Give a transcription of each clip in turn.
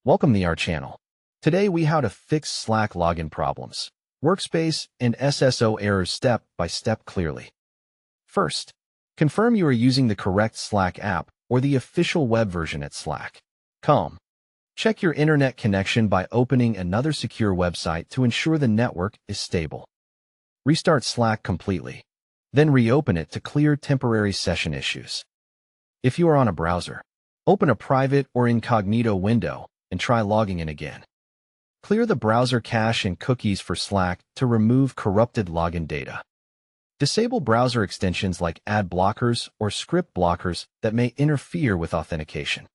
Welcome to our channel. Today we how to fix Slack login problems, Workspace, and SSO errors step by step clearly. First, confirm you are using the correct Slack app or the official web version at Slack.com. Check your internet connection by opening another secure website to ensure the network is stable. Restart Slack completely, then reopen it to clear temporary session issues. If you are on a browser, open a private or incognito window and try logging in again. Clear the browser cache and cookies for Slack to remove corrupted login data. Disable browser extensions like ad blockers or script blockers that may interfere with authentication.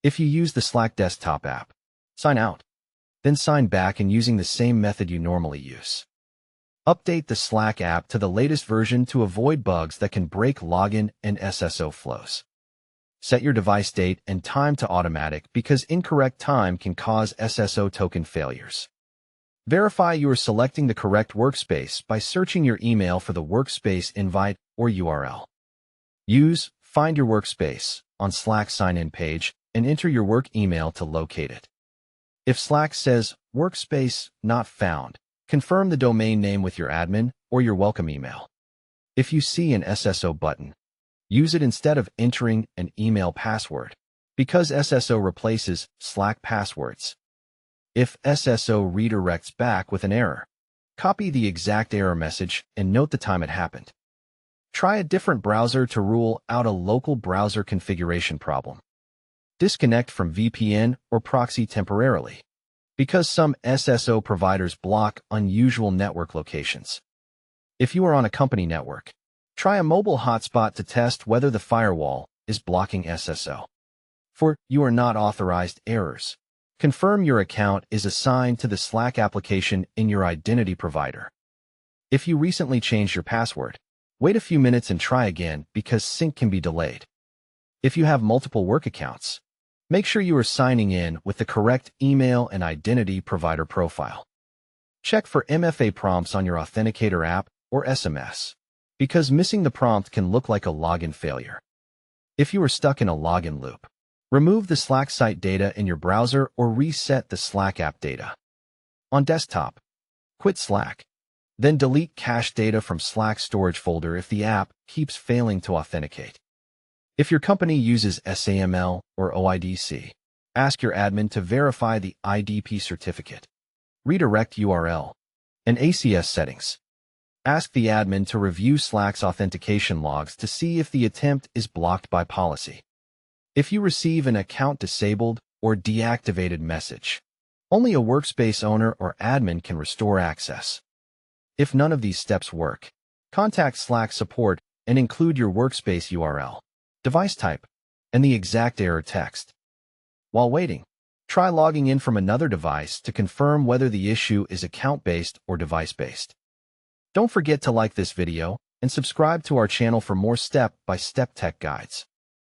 If you use the Slack desktop app, sign out, then sign back in using the same method you normally use. Update the Slack app to the latest version to avoid bugs that can break login and SSO flows. Set your device date and time to automatic because incorrect time can cause SSO token failures. Verify you are selecting the correct workspace by searching your email for the workspace invite or URL. Use Find Your Workspace on Slack sign-in page and enter your work email to locate it. If Slack says Workspace Not Found, confirm the domain name with your admin or your welcome email. If you see an SSO button, use it instead of entering an email password, because SSO replaces Slack passwords. If SSO redirects back with an error, copy the exact error message and note the time it happened. Try a different browser to rule out a local browser configuration problem. Disconnect from VPN or proxy temporarily, because some SSO providers block unusual network locations. If you are on a company network, try a mobile hotspot to test whether the firewall is blocking SSO. For You Are Not Authorized errors, confirm your account is assigned to the Slack application in your identity provider. If you recently changed your password, wait a few minutes and try again because sync can be delayed. If you have multiple work accounts, make sure you are signing in with the correct email and identity provider profile. Check for MFA prompts on your Authenticator app or SMS, because missing the prompt can look like a login failure. If you are stuck in a login loop, remove the Slack site data in your browser or reset the Slack app data. On desktop, quit Slack, then delete cache data from Slack storage folder if the app keeps failing to authenticate. If your company uses SAML or OIDC, ask your admin to verify the IDP certificate, redirect URL, and ACS settings. Ask the admin to review Slack's authentication logs to see if the attempt is blocked by policy. If you receive an account disabled or deactivated message, only a workspace owner or admin can restore access. If none of these steps work, contact Slack support and include your workspace URL, device type, and the exact error text. While waiting, try logging in from another device to confirm whether the issue is account-based or device-based. Don't forget to like this video and subscribe to our channel for more step-by-step tech guides.